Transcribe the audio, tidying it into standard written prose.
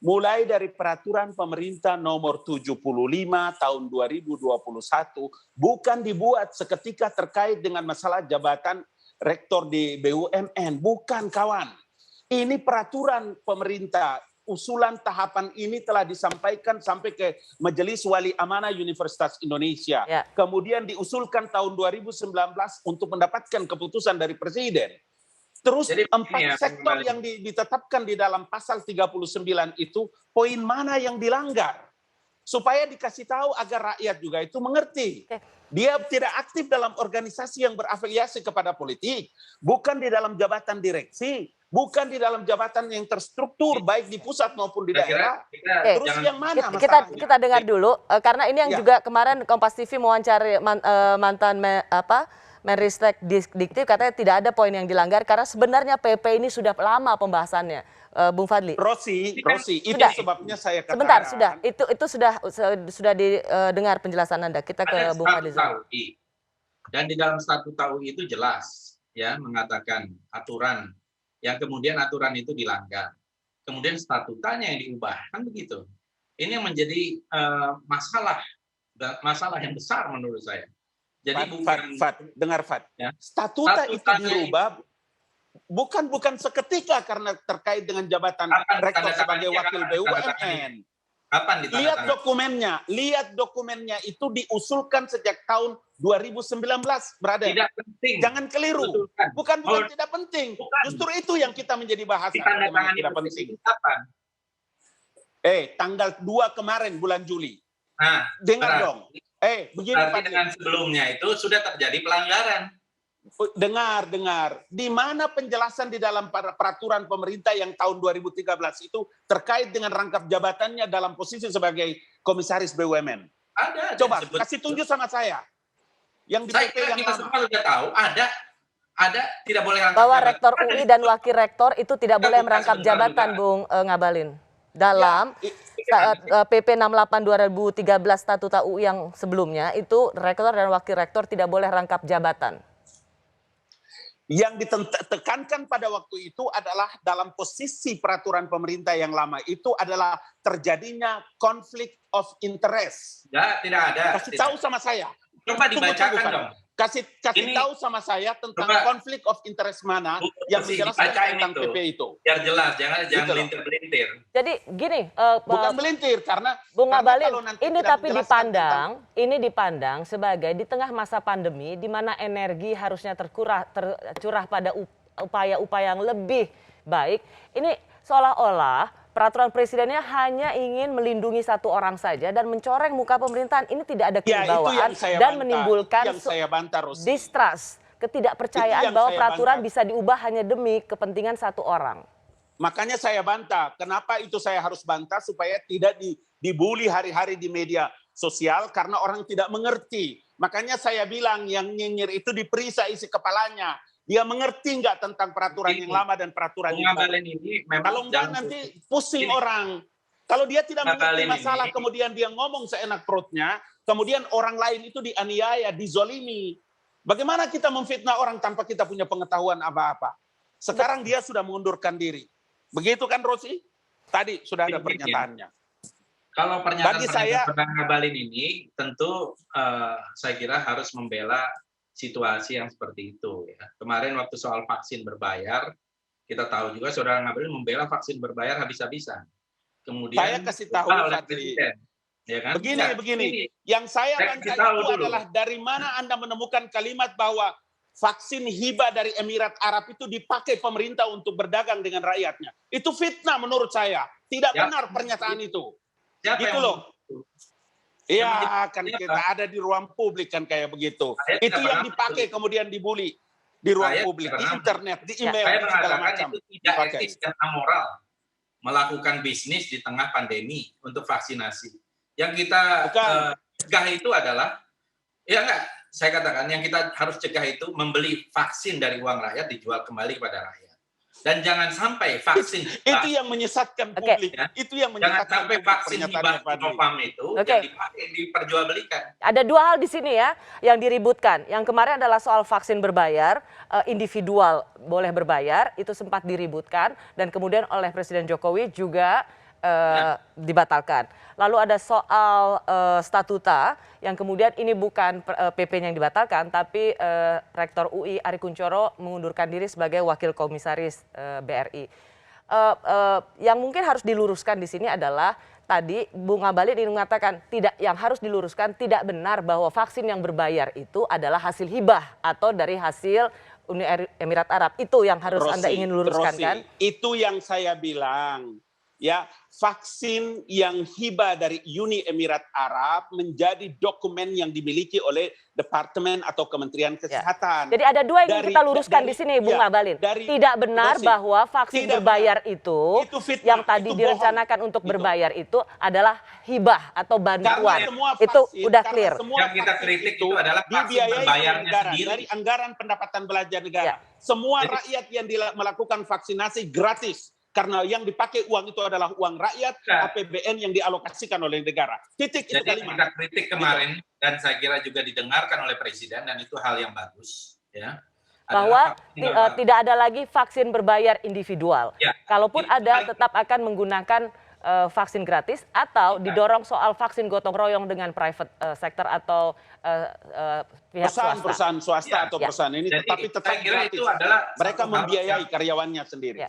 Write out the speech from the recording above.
mulai dari peraturan pemerintah nomor 75 tahun 2021 bukan dibuat seketika terkait dengan masalah jabatan rektor di BUMN, bukan kawan. Ini peraturan pemerintah. Usulan tahapan ini telah disampaikan sampai ke Majelis Wali Amanah Universitas Indonesia. Ya. Kemudian diusulkan tahun 2019 untuk mendapatkan keputusan dari Presiden. Terus Jadi, 4 sektor yang ditetapkan di dalam pasal 39 itu, poin mana yang dilanggar? Supaya dikasih tahu agar rakyat juga itu mengerti. Dia tidak aktif dalam organisasi yang berafiliasi kepada politik, bukan di dalam jabatan direksi, bukan di dalam jabatan yang terstruktur baik di pusat maupun di daerah. Terus yang mana masalahnya? Kita dengar dulu karena ini yang juga kemarin Kompas TV mewawancari mantan Menristek Dikti, katanya tidak ada poin yang dilanggar karena sebenarnya PP ini sudah lama pembahasannya, Bung Fadli. Rosi, itu sudah. sebabnya saya katakan. Sebentar, itu sudah didengar penjelasan Anda. Kita ke Bung Fadli. Dan di dalam statuta UI itu jelas ya mengatakan aturan yang kemudian aturan itu dilanggar. Kemudian statutanya yang diubah, kan begitu. Ini yang menjadi masalah yang besar menurut saya. Jadi dengar Fat. Ya. Statuta itu dirubah bukan seketika karena terkait dengan jabatan rektor sebagai wakil BUMN. Kapan ditandatangani? Lihat dokumennya itu diusulkan sejak tahun 2019, brother. Tidak penting. Jangan keliru. Bukan tidak penting. Justru itu yang kita menjadi bahasa. Tidak penting. Kapan? Tanggal 2 kemarin bulan Juli. Nah, dengar dong. Begini Pak. Dengan sebelumnya itu sudah terjadi pelanggaran. Dengar. Di mana penjelasan di dalam peraturan pemerintah yang tahun 2013 itu terkait dengan rangkap jabatannya dalam posisi sebagai komisaris BUMN? Ada. Coba kasih tunjuk sama saya. Yang di PP yang kita semua sudah tahu ada tidak boleh rangkap bahwa jabatan. rektor UI dan wakil rektor itu tidak boleh merangkap jabatan, Bung Ngabalin. Dalam PP 68 2013 Statuta UI yang sebelumnya itu rektor dan wakil rektor tidak boleh rangkap jabatan. Yang ditekankan pada waktu itu adalah dalam posisi peraturan pemerintah yang lama itu adalah terjadinya konflik of interest. Ya, tidak ada. Kasih tahu sama saya. Coba dibacakan dong. Kasih tahu sama saya tentang konflik of interest mana yang menjelaskan tentang PP itu. Biar jelas, jangan melintir-melintir. Jadi gini, bukan melintir karena Bung Ngabalin, ini tapi dipandang sebagai di tengah masa pandemi di mana energi harusnya tercurah pada upaya-upaya yang lebih baik. Ini seolah-olah peraturan presidennya hanya ingin melindungi satu orang saja dan mencoreng muka pemerintahan. Ini tidak ada kewibawaan dan menimbulkan distrust, ketidakpercayaan bahwa peraturan bisa diubah hanya demi kepentingan satu orang. Makanya saya bantah. Kenapa itu saya harus bantah? Supaya tidak dibully hari-hari di media sosial karena orang tidak mengerti. Makanya saya bilang yang nyinyir itu diperiksa isi kepalanya. Dia mengerti nggak tentang peraturan yang lama dan peraturan yang baru? Kalau enggak nanti pusing orang. Kalau dia tidak mengerti masalah, kemudian dia ngomong seenak perutnya, kemudian orang lain itu dianiaya, dizolimi. Bagaimana kita memfitnah orang tanpa kita punya pengetahuan apa-apa? Sekarang dia sudah mengundurkan diri. Begitu kan, Rosi? Tadi sudah ada pernyataannya. Kalau pernyataan Ngabalin ini, tentu saya kira harus membela situasi yang seperti itu ya. Kemarin waktu soal vaksin berbayar, kita tahu juga Saudara Ngabalin membela vaksin berbayar habis-habisan. Kemudian saya kasih tahu Fadli. Ya kan? Begini. Yang saya bantah itu adalah dari mana Anda menemukan kalimat bahwa vaksin hibah dari Emirat Arab itu dipakai pemerintah untuk berdagang dengan rakyatnya. Itu fitnah menurut saya. Tidak benar pernyataan itu. Gitu loh. Iya, kan kita ada di ruang publik kan kayak begitu. Itu yang dipakai kemudian dibully di ruang publik, di internet, di email, saya segala mengatakan macam. itu tidak etis dan amoral melakukan bisnis di tengah pandemi untuk vaksinasi. Yang kita cegah itu adalah, ya enggak, saya katakan yang kita harus cegah itu membeli vaksin dari uang rakyat dijual kembali kepada rakyat. Dan jangan sampai vaksin itu yang menyesatkan publik. Itu yang menyesatkan jangan sampai vaksin hibah Sinovac itu yang diperjualbelikan. Ada dua hal di sini ya yang diributkan. Yang kemarin adalah soal vaksin berbayar, individual boleh berbayar, itu sempat diributkan dan kemudian oleh Presiden Jokowi juga dibatalkan. Lalu ada soal statuta yang kemudian ini bukan PP-nya yang dibatalkan, tapi Rektor UI Ari Kunchoro mengundurkan diri sebagai Wakil Komisaris BRI. Yang mungkin harus diluruskan di sini adalah tadi Bung Abalin ini mengatakan yang harus diluruskan tidak benar bahwa vaksin yang berbayar itu adalah hasil hibah atau dari hasil Uni Emirat Arab. Itu yang harus Anda ingin luruskan, kan? Itu yang saya bilang. Ya, vaksin yang hibah dari Uni Emirat Arab menjadi dokumen yang dimiliki oleh Departemen atau Kementerian Kesehatan. Jadi ada dua yang kita luruskan di sini, Bung Abalin. Tidak benar bahwa vaksin berbayar itu yang tadi direncanakan untuk berbayar itu adalah hibah atau bantuan. Itu udah clear. Yang kita kritik itu adalah vaksin berbayarnya sendiri. Dari anggaran pendapatan belanja negara. Semua rakyat yang melakukan vaksinasi gratis. Karena yang dipakai uang itu adalah uang rakyat, APBN yang dialokasikan oleh negara. Titik itu Jadi kalimat. kita kritik kemarin dan saya kira juga didengarkan oleh Presiden dan itu hal yang bagus. Ya. Bahwa tidak ada lagi vaksin berbayar individual. Ya. Kalaupun ada, tetap akan menggunakan vaksin gratis atau didorong soal vaksin gotong royong dengan private sector atau pihak swasta. Perusahaan swasta atau perusahaan ini, Jadi, tapi tetap saya kira gratis. itu adalah Mereka membiayai karyawannya sendiri.